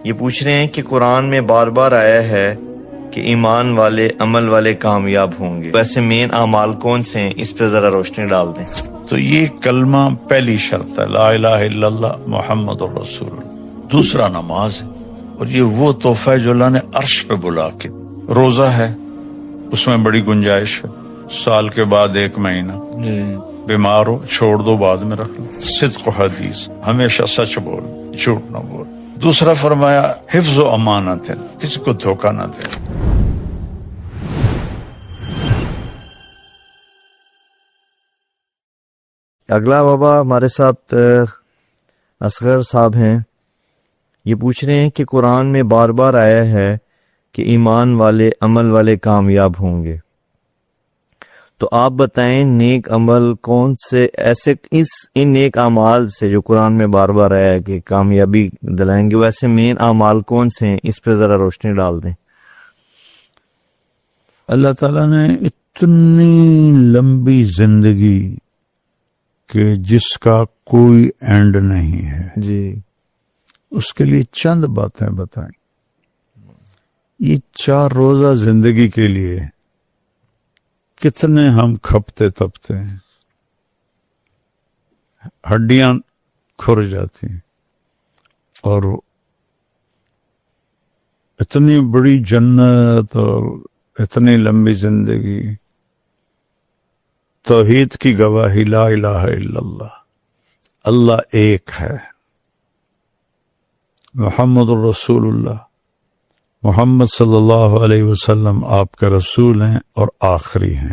یہ پوچھ رہے ہیں کہ قرآن میں بار بار آیا ہے کہ ایمان والے عمل والے کامیاب ہوں گے، ویسے مین اعمال کون سے ہیں؟ اس پہ ذرا روشنی ڈال دیں۔ تو یہ کلمہ پہلی شرط ہے، لا الہ الا اللہ محمد الرسول اللہ۔ دوسرا نماز ہے، اور یہ وہ تحفہ ہے جو اللہ نے عرش پہ بلا کے۔ روزہ ہے، اس میں بڑی گنجائش ہے، سال کے بعد 1 مہینہ، بیمار ہو چھوڑ دو، بعد میں رکھ لو۔ صدق و حدیث، ہمیشہ سچ بول، جھوٹ نہ بول۔ دوسرا فرمایا حفظ و امانت ہے، کسی کو دھوکہ نہ دے۔ اگلا بابا ہمارے ساتھ اصغر صاحب ہیں، یہ پوچھ رہے ہیں کہ قرآن میں بار بار آیا ہے کہ ایمان والے عمل والے کامیاب ہوں گے، تو آپ بتائیں نیک عمل کون سے ایسے ان نیک اعمال سے جو قرآن میں بار بار آیا ہے کہ کامیابی دلائیں گے، ویسے مین اعمال کون سے ہیں؟ اس پہ ذرا روشنی ڈال دیں۔ اللہ تعالیٰ نے اتنی لمبی زندگی کہ جس کا کوئی اینڈ نہیں ہے، جی، اس کے لیے چند باتیں بتائیں۔ یہ 4 روزہ زندگی کے لیے کتنے ہم کھپتے تپتے ہیں، ہڈیاں کھر جاتی ہیں، اور اتنی بڑی جنت اور اتنی لمبی زندگی، توحید کی گواہی، لا الہ الا اللہ، اللہ ایک ہے، محمد الرسول اللہ، محمد صلی اللہ علیہ وسلم آپ کے رسول ہیں اور آخری ہیں،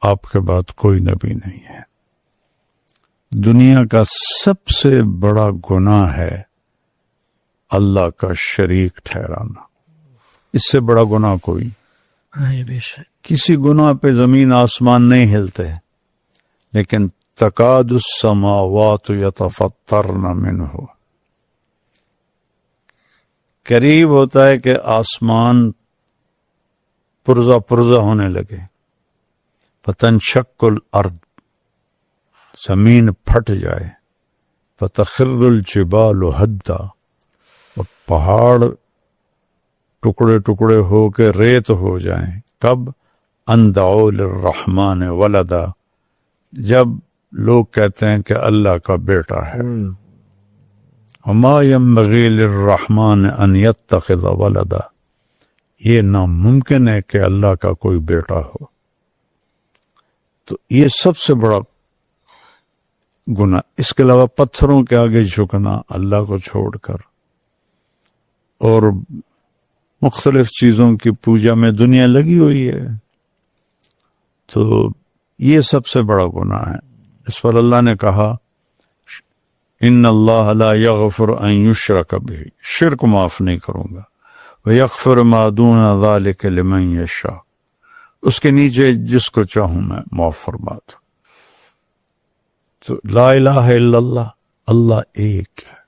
آپ کے بعد کوئی نبی نہیں ہے۔ دنیا کا سب سے بڑا گناہ ہے اللہ کا شریک ٹھہرانا، اس سے بڑا گناہ کوئی۔ کسی گناہ پہ زمین آسمان نہیں ہلتے، لیکن تکاد السماوات یتفطرن منہ، قریب ہوتا ہے کہ آسمان پرزہ پرزہ ہونے لگے، فتنشق الارض، زمین پھٹ جائے، فتخر الجبال ہدا، اور پہاڑ ٹکڑے ٹکڑے ہو کے ریت ہو جائیں۔ کب؟ ان دعوا للرحمن ولدا، جب لوگ کہتے ہیں کہ اللہ کا بیٹا ہے۔ وما ينبغي للرحمن ان يتخذ ولدا، یہ ناممکن ہے کہ اللہ کا کوئی بیٹا ہو۔ تو یہ سب سے بڑا گناہ۔ اس کے علاوہ پتھروں کے آگے جھکنا اللہ کو چھوڑ کر، اور مختلف چیزوں کی پوجا میں دنیا لگی ہوئی ہے، تو یہ سب سے بڑا گناہ ہے۔ اس پر اللہ نے کہا ان اللہ لا یغفر ان یشرک بہ، شرک معاف نہیں کروں گا، ویغفر ما دون ذلک لمن یشاء، اس کے نیچے جس کو چاہوں میں معاف فرما دوں۔ تو لا الہ الا اللہ، اللہ ایک ہے،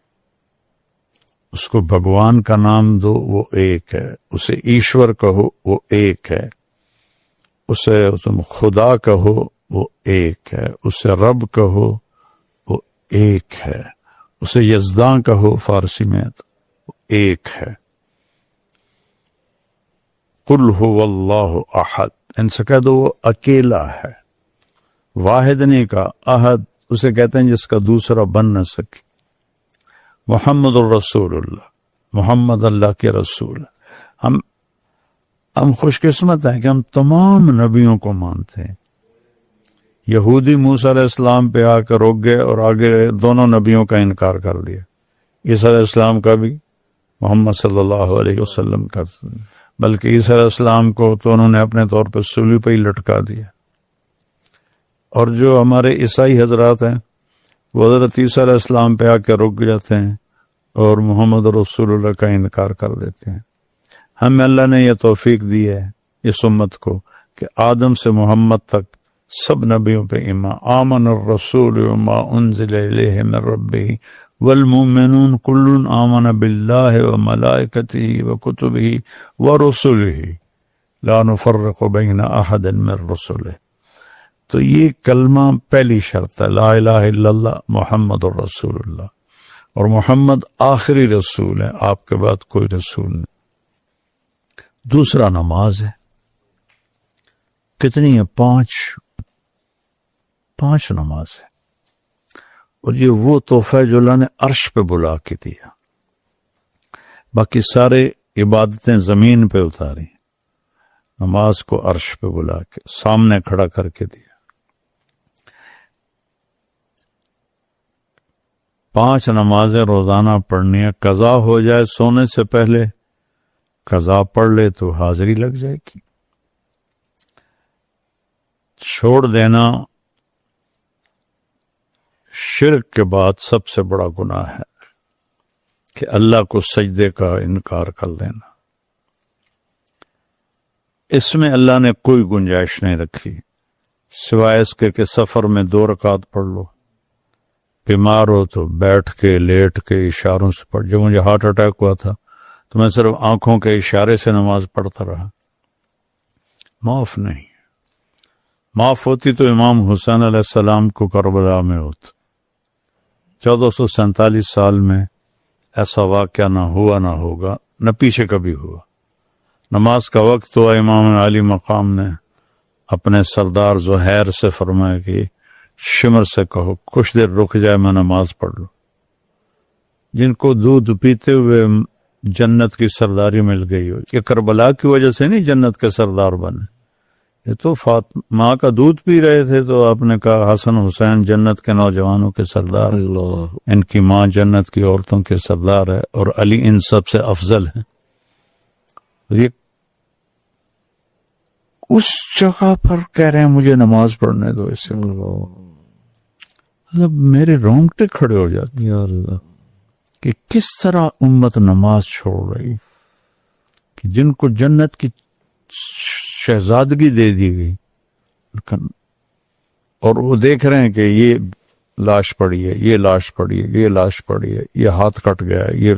اس کو بھگوان کا نام دو، وہ ایک ہے، اسے ایشور کہو، وہ ایک ہے، اسے تم خدا کہو، وہ ایک ہے، اسے رب کہو، وہ ایک ہے، اسے یزداں کہو فارسی میں، تو وہ ایک ہے۔ قل هو اللہ احد، ان سے کہہ دو وہ اکیلا ہے، واحد نہیں کا، احد اسے کہتے ہیں جس کا دوسرا بن نہ سکے۔ محمد الرسول اللہ، محمد اللہ کے رسول۔ ہم خوش قسمت ہیں کہ ہم تمام نبیوں کو مانتے ہیں۔ یہودی موسیٰ علیہ السلام پہ آ کر رک گئے اور آگے دونوں نبیوں کا انکار کر دیا، عیسیٰ علیہ السلام کا بھی، محمد صلی اللہ علیہ وسلم کا، بلکہ عیسیٰ علیہ السلام کو تو انہوں نے اپنے طور پہ صلیب پہ ہی لٹکا دیا۔ اور جو ہمارے عیسائی حضرات ہیں وہ حضرت عیسیٰ علیہ السلام پہ آ کے رک جاتے ہیں اور محمد رسول اللہ کا انکار کر دیتے ہیں۔ ہمیں اللہ نے یہ توفیق دی ہے اس امت کو کہ آدم سے محمد تک سب نبیوں پہ ایمان۔ آمن الرسول وما انزل الیہ من ربہ والمؤمنون کل آمن باللہ وملائکتہ وکتبہ ورسلہ لا نفرق بین احد من رسلہ۔ تو یہ کلمہ پہلی شرط ہے، لا الہ الا اللہ محمد الرسول اللہ۔ اور محمد آخری رسول ہے، آپ کے بعد کوئی رسول نہیں۔ دوسرا نماز ہے، کتنی ہے؟ پانچ نماز ہے، اور یہ وہ تحفہ ہے جو اللہ نے عرش پہ بلا کے دیا۔ باقی سارے عبادتیں زمین پہ اتاری، نماز کو عرش پہ بلا کے سامنے کھڑا کر کے دیا۔ 5 نمازیں روزانہ پڑھنی ہے، قضا ہو جائے سونے سے پہلے، قضا پڑھ لے تو حاضری لگ جائے گی۔ چھوڑ دینا شرک کے بعد سب سے بڑا گناہ ہے کہ اللہ کو سجدے کا انکار کر دینا۔ اس میں اللہ نے کوئی گنجائش نہیں رکھی سوائے اس کے کہ سفر میں 2 رکعت پڑھ لو، بیمار ہو تو بیٹھ کے لیٹ کے اشاروں سے پڑھ۔ جب مجھے ہارٹ اٹیک ہوا تھا تو میں صرف آنکھوں کے اشارے سے نماز پڑھتا رہا۔ معاف نہیں، معاف ہوتی تو امام حسین علیہ السلام کو کربلا میں ہوتا۔ 1447 سال میں ایسا واقعہ نہ ہوا نہ ہوگا، نہ پیچھے کبھی ہوا۔ نماز کا وقت ہوا، امام علی مقام نے اپنے سردار زہیر سے فرمایا کہ شمر سے کہو کچھ دیر رک جائے، میں نماز پڑھ لوں۔ جن کو دودھ پیتے ہوئے جنت کی سرداری مل گئی ہو، یہ کربلا کی وجہ سے نہیں جنت کے سردار بنے، یہ تو ماں کا دودھ پی رہے تھے تو آپ نے کہا حسن حسین جنت کے نوجوانوں کے سردار، ان کی ماں جنت کی عورتوں کے سردار ہے، اور علی ان سب سے افضل ہے۔ یہ اس جگہ پر کہہ رہے ہیں مجھے نماز پڑھنے دو، اس سے مطلب میرے رونگٹے کھڑے ہو جاتے ہیں کہ کس طرح امت نماز چھوڑ رہی، کہ جن کو جنت کی شہزادگی دے دی گئی، اور وہ دیکھ رہے ہیں کہ یہ لاش پڑی ہے، یہ لاش پڑی ہے، یہ لاش پڑی ہے، یہ ہاتھ کٹ گیا ہے، یہ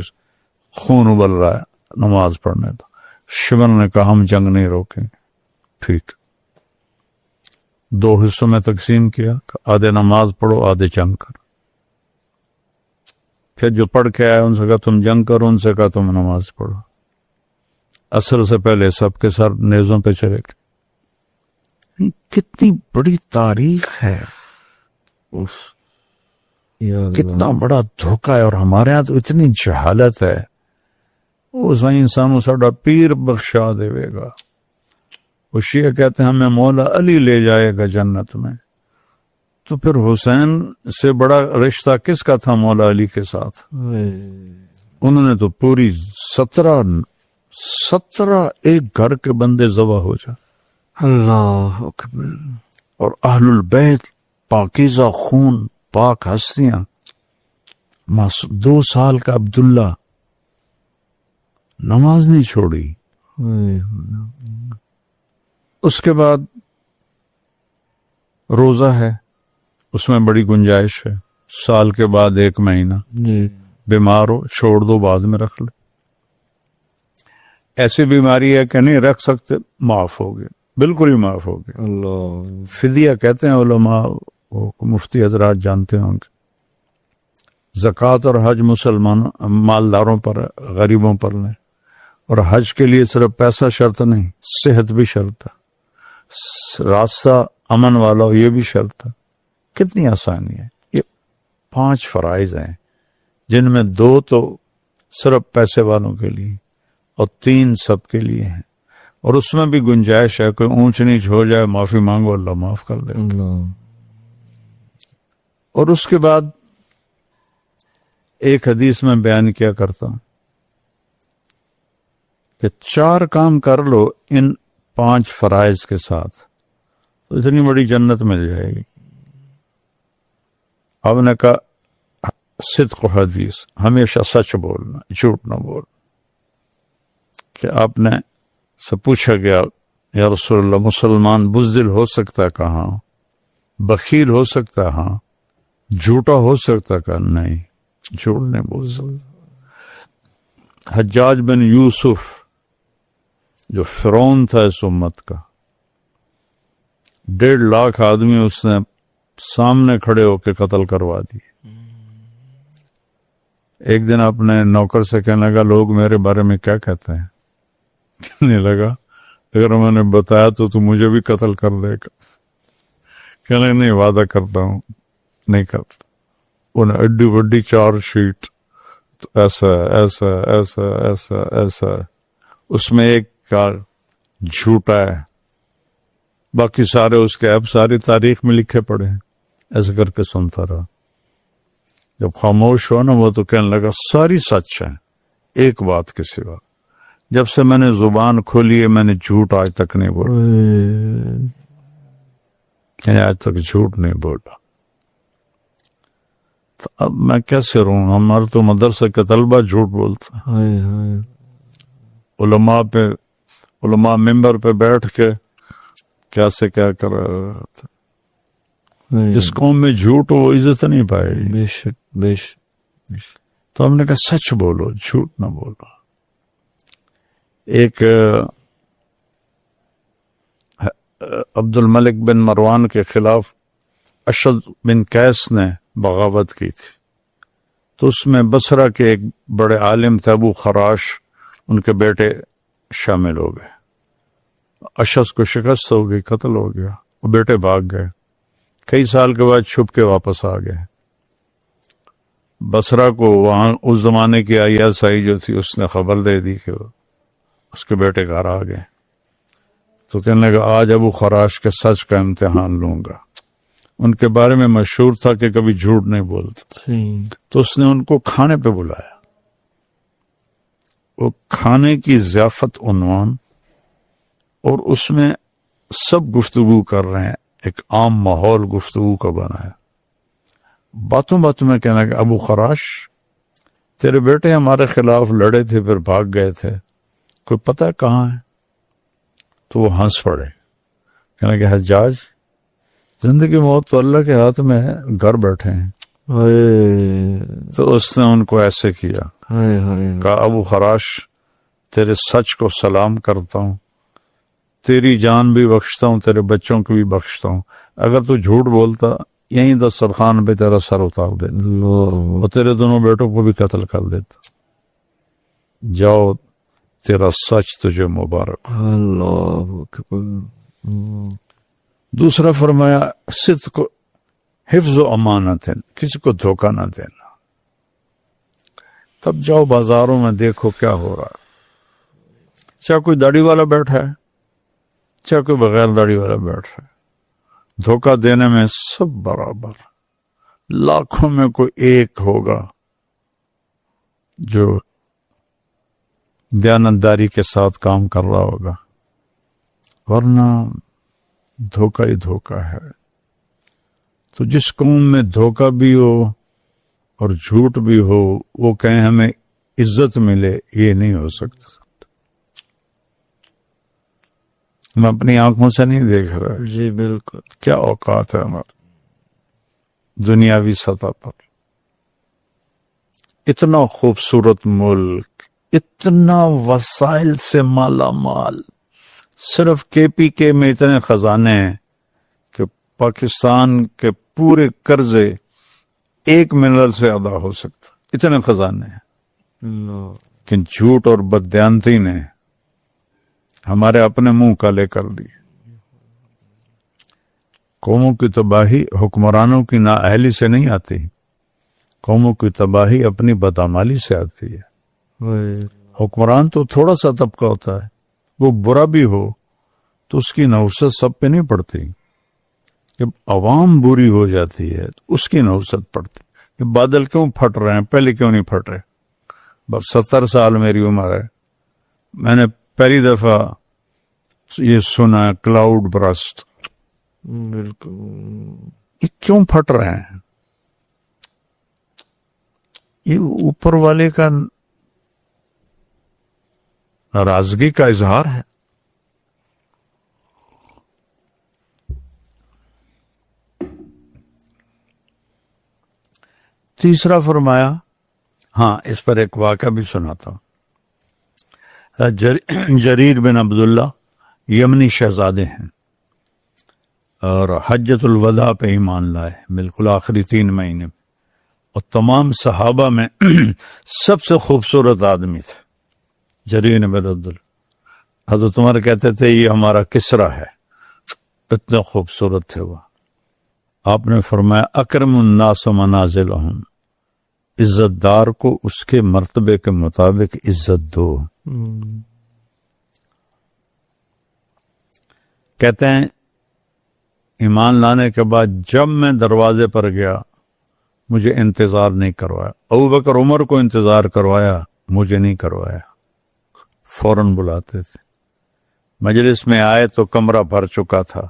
خون ابل رہا ہے، نماز پڑھنے دو۔ شمر نے کہا ہم جنگ نہیں روکیں گے۔ ٹھیک، 2 حصوں میں تقسیم کیا، آدھے نماز پڑھو آدھے جنگ کرو۔ پھر جو پڑھ کے آئے ان سے کہا تم جنگ کرو، ان سے کہا تم نماز پڑھو۔ عصر سے پہلے سب کے سر نیزوں پہ چلے گئے۔ کتنی بڑی تاریخ ہے، کتنا بڑا دھوکہ ہے، اور ہمارے ہاں تو اتنی جہالت ہے۔ وہ سائیں سانو ساڈا پیر بخشا دے گا، وہ شیعہ کہتے ہیں ہمیں مولا علی لے جائے گا جنت میں، تو پھر حسین سے بڑا رشتہ کس کا تھا مولا علی کے ساتھ؟ انہوں نے تو پوری 17 ایک گھر کے بندے ذبح ہو جائے، اللہ اکبر، اور اہل البیت پاکیزہ خون، پاک ہستیاں۔ 2 سال کا عبداللہ نماز نہیں چھوڑی۔ اس کے بعد روزہ ہے، اس میں بڑی گنجائش ہے، سال کے بعد 1 مہینہ، بیمار ہو چھوڑ دو، بعد میں رکھ لے۔ ایسی بیماری ہے کہ نہیں رکھ سکتے، معاف ہو گئے، بالکل ہی معاف ہو گئے۔ اللہ، فدیہ کہتے ہیں علماء، مفتی حضرات جانتے ہوں گے۔ زکوٰۃ اور حج مسلمان مالداروں پر، غریبوں پر لیں، اور حج کے لیے صرف پیسہ شرط نہیں، صحت بھی شرط ہے، راستہ امن والا ہو یہ بھی شرط ہے۔ کتنی آسانی ہے۔ یہ 5 فرائض ہیں جن میں 2 تو صرف پیسے والوں کے لیے اور 3 سب کے لیے ہیں، اور اس میں بھی گنجائش ہے، کوئی اونچ نیچ ہو جائے معافی مانگو، اللہ معاف کر دے۔ اور اس کے بعد ایک حدیث میں بیان کیا کرتا ہوں کہ 4 کام کر لو ان 5 فرائض کے ساتھ تو اتنی بڑی جنت مل جائے گی۔ آپ نے کہا صدق و حدیث، ہمیشہ سچ بولنا، جھوٹ نہ بول۔ کہ آپ نے سے پوچھا گیا یا رسول اللہ مسلمان بزدل ہو سکتا کہاں، بخیل ہو سکتا ہاں، جھوٹا ہو سکتا کہ نہیں، جھوٹ نہیں بول سکتا۔ حجاج بن یوسف جو فرعون تھا اس امت کا، 1.5 لاکھ آدمی اس نے سامنے کھڑے ہو کے قتل کروا دی، ایک دن اپنے نوکر سے کہنے لگا لوگ میرے بارے میں کیا کہتے ہیں؟ کہنے لگا اگر میں نے بتایا تو مجھے بھی قتل کر دے گا. کہنے لگا نہیں وعدہ کرتا ہوں نہیں کرتا. انہیں اڈی وڈی چارج شیٹ ایسا ایسا ایسا ایسا ایسا اس میں ایک کا جھوٹا ہے باقی سارے اس کے اب ساری تاریخ میں لکھے پڑے ہیں. ایسے کر کے سنتا رہا. جب خاموش ہوا نا وہ تو کہنے لگا ساری سچ ہے ایک بات کے سوا جب سے میں نے زبان کھولی ہے میں نے جھوٹ آج تک نہیں بولا. یعنی آج تک جھوٹ نہیں بولا. تو اب میں کیسے رہوں؟ ہمارے تو مدرسے کے طلبہ جھوٹ بولتا. علماء ممبر پہ بیٹھ کے کیسے کیا کر رہا تھا. جس قوم میں جھوٹ ہو وہ عزت نہیں پائے گی. بے شک. تو ہم نے کہا سچ بولو جھوٹ نہ بولو. ایک عبد الملک بن مروان کے خلاف اشد بن قیس نے بغاوت کی تھی تو اس میں بصرہ کے ایک بڑے عالم تھے ابو خراش ان کے بیٹے شامل ہو گئے. اشد کو شکست ہو گئی قتل ہو گیا. وہ بیٹے بھاگ گئے. کئی سال کے بعد چھپ کے واپس آ گئے. بصرہ کو وہاں اس زمانے کی ISI جو تھی اس نے خبر دے دی کہ اس کے بیٹے گھر آ گئے. تو کہنے لگا آج ابو خراش کے سچ کا امتحان لوں گا. ان کے بارے میں مشہور تھا کہ کبھی جھوٹ نہیں بولتے. تو اس نے ان کو کھانے پہ بلایا. وہ کھانے کی ضیافت عنوان اور اس میں سب گفتگو کر رہے ہیں. ایک عام ماحول گفتگو کا بنایا. باتوں میں کہنا کہ ابو خراش تیرے بیٹے ہمارے خلاف لڑے تھے پھر بھاگ گئے تھے کوئی پتہ ہے کہاں ہے؟ تو وہ ہنس پڑے. کہنا کہ حجاج زندگی موت تو اللہ کے ہاتھ میں ہے گھر بیٹھے ہیں. تو اس نے ان کو ایسے کیا کہا ابو خراش تیرے سچ کو سلام کرتا ہوں تیری جان بھی بخشتا ہوں تیرے بچوں کو بھی بخشتا ہوں. اگر تو جھوٹ بولتا یہیں دسترخوان پہ تیرا سر اتار دے اور تیرے دونوں بیٹوں کو بھی قتل کر دیتا. جاؤ تیرا سچ تجھے مبارک. اللہ اکبر. دوسرا فرمایا صدق حفظ و امانت ہے کسی کو دھوکہ نہ دینا. تب جاؤ بازاروں میں دیکھو کیا ہو رہا ہے. چاہے کوئی داڑھی والا بیٹھا ہے چاہے کوئی بغیر داڑھی والا بیٹھا ہے دھوکہ دینے میں سب برابر. لاکھوں میں کوئی ایک ہوگا جو دیانتداری کے ساتھ کام کر رہا ہوگا ورنہ دھوکہ ہی دھوکہ ہے. تو جس قوم میں دھوکہ بھی ہو اور جھوٹ بھی ہو وہ کہیں ہمیں عزت ملے یہ نہیں ہو سکتا. میں اپنی آنکھوں سے نہیں دیکھ رہا. جی بالکل. کیا اوقات ہے ہمارے دنیاوی سطح پر. اتنا خوبصورت ملک اتنا وسائل سے مالا مال. صرف KPK میں اتنے خزانے ہیں کہ پاکستان کے پورے قرضے 1 منٹ سے ادا ہو سکتا. اتنے خزانے ہیں. لیکن جھوٹ اور بددیانتی نے ہمارے اپنے منہ کالے کر دی. قوموں کی تباہی حکمرانوں کی نااہلی سے نہیں آتی. قوموں کی تباہی اپنی بدعمالی سے آتی ہے. حکمران تو تھوڑا سا طبقہ ہوتا ہے وہ برا بھی ہو تو اس کی نحوست سب پہ نہیں پڑتی. جب عوام بری ہو جاتی ہے تو اس کی نحوست پڑتی. کہ بادل کیوں پھٹ رہے ہیں پہلے کیوں نہیں پھٹ رہے. بس 70 سال میری عمر ہے میں نے پہلی دفعہ یہ سنا کلاؤڈ برسٹ. بالکل. یہ کیوں پھٹ رہے ہیں؟ یہ اوپر والے کا ناراضگی کا اظہار ہے. تیسرا فرمایا ہاں اس پر ایک واقعہ بھی سناتا ہوں. جریر بن عبداللہ یمنی شہزادے ہیں اور حجۃ الوداع پہ ایمان لائے بالکل آخری 3 مہینے اور تمام صحابہ میں سب سے خوبصورت آدمی تھے جریر بن عبداللہ. حضرت عمر کہتے تھے یہ ہمارا کسرا ہے، اتنے خوبصورت تھے وہ. آپ نے فرمایا اکرم الناس منازلہم، عزت دار کو اس کے مرتبے کے مطابق عزت دو. کہتے ہیں ایمان لانے کے بعد جب میں دروازے پر گیا مجھے انتظار نہیں کروایا. ابوبکر عمر کو انتظار کروایا، مجھے نہیں کروایا. فوراً بلاتے تھے. مجلس میں آئے تو کمرہ بھر چکا تھا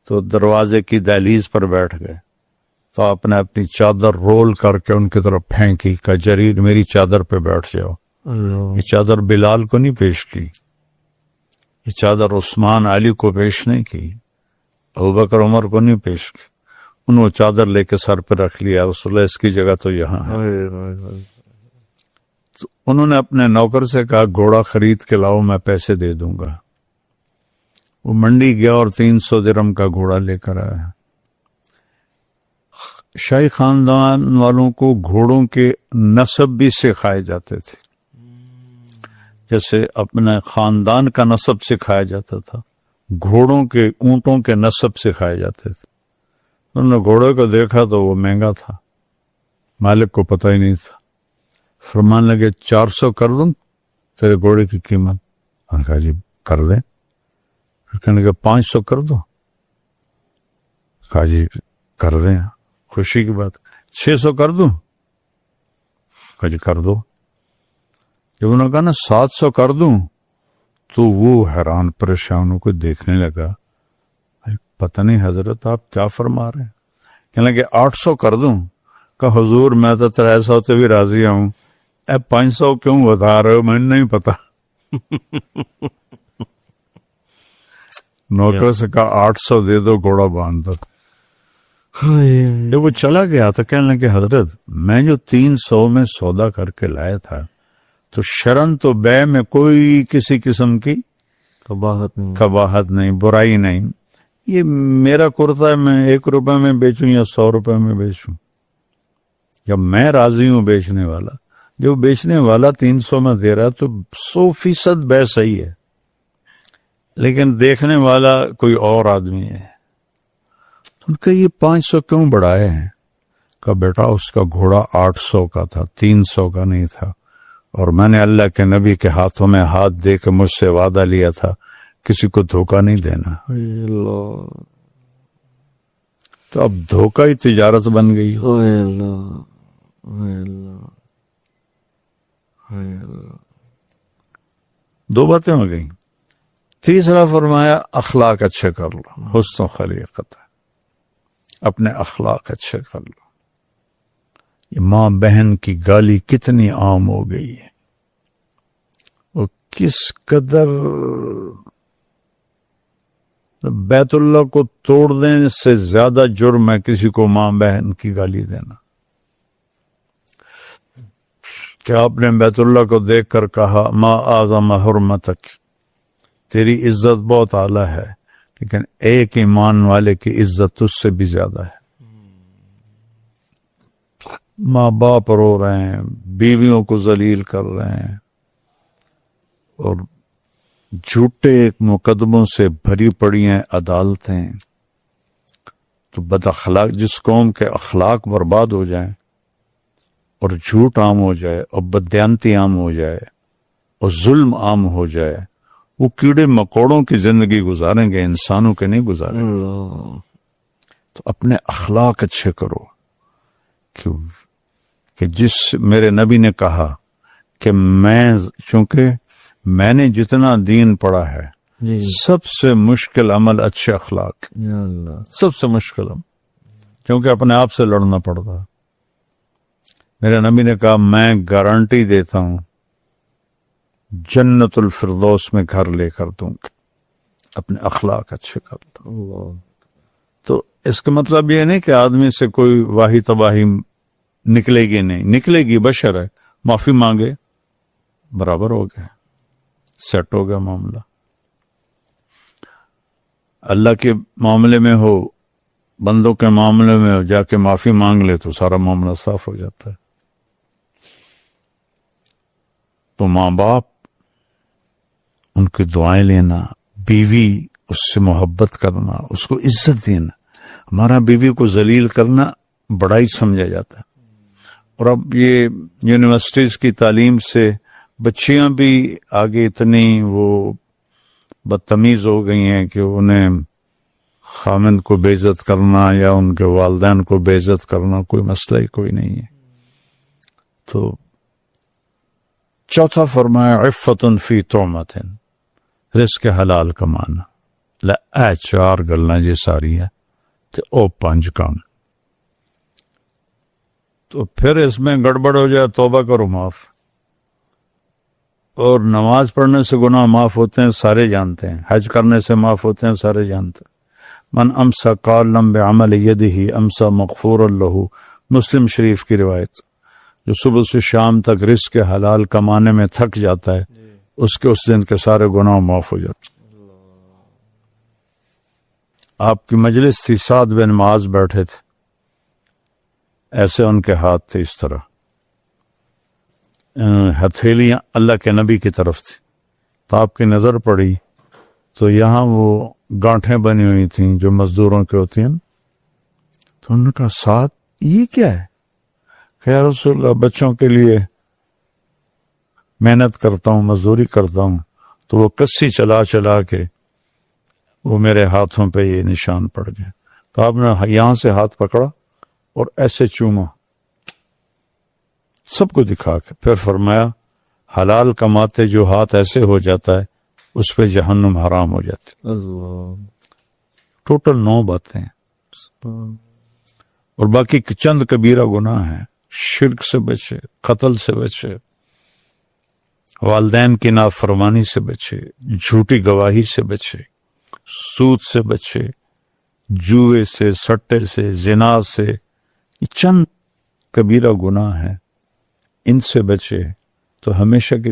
تو دروازے کی دہلیز پر بیٹھ گئے تو آپ نے اپنی چادر رول کر کے ان کی طرف پھینکی کہ جریر میری چادر پہ بیٹھ جاؤ. یہ چادر بلال کو نہیں پیش کی، یہ چادر عثمان علی کو پیش نہیں کی، ابوبکر عمر کو نہیں پیش کی. انہوں چادر لے کے سر پہ رکھ لیا، رسول اللہ اس کی جگہ تو یہاں ہے. تو انہوں نے اپنے نوکر سے کہا گھوڑا خرید کے لاؤ، میں پیسے دے دوں گا. وہ منڈی گیا اور 300 درہم کا گھوڑا لے کر آیا. شاہی خاندان والوں کو گھوڑوں کے نسب بھی سکھائے جاتے تھے، جیسے اپنے خاندان کا نسب سکھایا جاتا تھا، گھوڑوں کے اونٹوں کے نسب سکھائے جاتے تھے. انہوں نے گھوڑے کو دیکھا تو وہ مہنگا تھا، مالک کو پتہ ہی نہیں تھا. فرمان لگے 400 کر دوں تیرے گھوڑے کی قیمت. ہم نے کہا جی کر دیں. پھر کہنے لگے 500 کر دو. کہا جی کر دیں، خوشی کی بات. 600 کر دوں. کہا جی کر دو. جب انہوں نے کہا نا 700 کر دوں تو وہ حیران پریشان ہو کے دیکھنے لگا، پتہ نہیں حضرت آپ کیا فرما رہے ہیں. کہنے لگے 800 کر دوں. کہ حضور میں تو 300 سے بھی راضی ہوں، 500 کیوں بتا رہے ہو؟ میں نہیں پتا. نوکر سے کہا 800 دے دو، گھوڑا باندھ دو. جب وہ چلا گیا تو کہنے لگے حضرت میں جو 300 میں سودا کر کے لایا تھا تو شرن تو بے میں کوئی کسی قسم کی قباحت نہیں، برائی نہیں. یہ میرا کرتا ہے، میں 1 روپے میں بیچوں یا 100 روپے میں بیچوں، جب میں راضی ہوں بیچنے والا. جو بیچنے والا 300 میں دے رہا تو 100% بے صحیح ہے، لیکن دیکھنے والا کوئی اور آدمی ہے. ان کا یہ 500 کیوں بڑھائے ہیں؟ کہ بیٹا اس کا گھوڑا 800 کا تھا، 300 کا نہیں تھا، اور میں نے اللہ کے نبی کے ہاتھوں میں ہاتھ دے کے مجھ سے وعدہ لیا تھا کسی کو دھوکہ نہیں دینا. تو اب دھوکہ ہی تجارت بن گئی. دو باتیں ہو گئیں. تیسرا فرمایا اخلاق اچھے کر لو، حسن و خلیقت، اپنے اخلاق اچھے کر لو. یہ ماں بہن کی گالی کتنی عام ہو گئی ہے، وہ کس قدر بیت اللہ کو توڑ دینے سے زیادہ جرم ہے کسی کو ماں بہن کی گالی دینا. کہ آپ نے بیت اللہ کو دیکھ کر کہا ما اعظم حرمتک، تیری عزت بہت اعلیٰ ہے، لیکن ایک ایمان والے کی عزت تجھ سے بھی زیادہ ہے. ماں باپ رو رہے ہیں، بیویوں کو ذلیل کر رہے ہیں، اور جھوٹے مقدموں سے بھری پڑی ہیں عدالتیں. تو بد اخلاق، جس قوم کے اخلاق برباد ہو جائیں اور جھوٹ عام ہو جائے اور بددیانتی عام ہو جائے اور ظلم عام ہو جائے، وہ کیڑے مکوڑوں کی زندگی گزاریں گے، انسانوں کے نہیں گزاریں گے. تو اپنے اخلاق اچھے کرو. کہ جس میرے نبی نے کہا کہ چونکہ میں نے جتنا دین پڑھا ہے سب سے مشکل عمل اچھے اخلاق، سب سے مشکل عمل، کیونکہ اپنے آپ سے لڑنا پڑتا. میرے نبی نے کہا میں گارنٹی دیتا ہوں جنت الفردوس میں گھر لے کر دوں گا اپنے اخلاق اچھے کر دوں. تو اس کا مطلب یہ نہیں کہ آدمی سے کوئی واہی تباہی نکلے گی، نہیں نکلے گی، بشر ہے، معافی مانگے، برابر ہو گیا، سیٹ ہو گیا معاملہ. اللہ کے معاملے میں ہو بندوں کے معاملے میں جا کے معافی مانگ لے تو سارا معاملہ صاف ہو جاتا ہے. تو ماں باپ ان کی دعائیں لینا، بیوی اس سے محبت کرنا، اس کو عزت دینا. ہمارا بیوی کو ذلیل کرنا بڑائی سمجھا جاتا ہے. اور اب یہ یونیورسٹیز کی تعلیم سے بچیاں بھی آگے اتنی وہ بدتمیز ہو گئی ہیں کہ انہیں خامند کو بے عزت کرنا یا ان کے والدین کو بے عزت کرنا کوئی مسئلہ ہی کوئی نہیں ہے. تو چوتھا فرمایا عفت فی طعمت، رزق حلال کمانا. اے چار گلاں جی ساری ہے تے او پنج کام. تو پھر اس میں گڑبڑ ہو جائے توبہ کرو معاف. اور نماز پڑھنے سے گناہ معاف ہوتے ہیں سارے جانتے ہیں، حج کرنے سے معاف ہوتے ہیں سارے جانتے ہیں. من امسا قالا بعمل یدہ امسا مغفورا لہ، مسلم شریف کی روایت. جو صبح سے شام تک رزق حلال کمانے میں تھک جاتا ہے اس کے اس دن کے سارے گناہ معاف ہو جاتے. آپ کی مجلس تھی، سعد بن معاذ بیٹھے تھے، ایسے ان کے ہاتھ تھے اس طرح، ہتھیلیاں اللہ کے نبی کی طرف تھی. تو آپ کی نظر پڑی تو یہاں وہ گانٹھیں بنی ہوئی تھیں جو مزدوروں کی ہوتی ہیں. تو انہوں نے کہا سعد یہ کیا ہے؟ کہ یا رسول اللہ بچوں کے لیے محنت کرتا ہوں، مزدوری کرتا ہوں، تو وہ کسی چلا چلا کے وہ میرے ہاتھوں پہ یہ نشان پڑ گئے. تو آپ نے یہاں سے ہاتھ پکڑا اور ایسے چوما سب کو دکھا کے، پھر فرمایا حلال کماتے جو ہاتھ ایسے ہو جاتا ہے اس پہ جہنم حرام ہو جاتی. اللہ. ٹوٹل 9 باتیں ہیں. اور باقی چند کبیرہ گناہ ہیں. شرک سے بچے، قتل سے بچے، والدین کی نافرمانی سے بچے، جھوٹی گواہی سے بچے، سود سے بچے، جوئے سے، سٹے سے، زنا سے. یہ چند کبیرہ گناہ ہیں، ان سے بچے تو ہمیشہ کی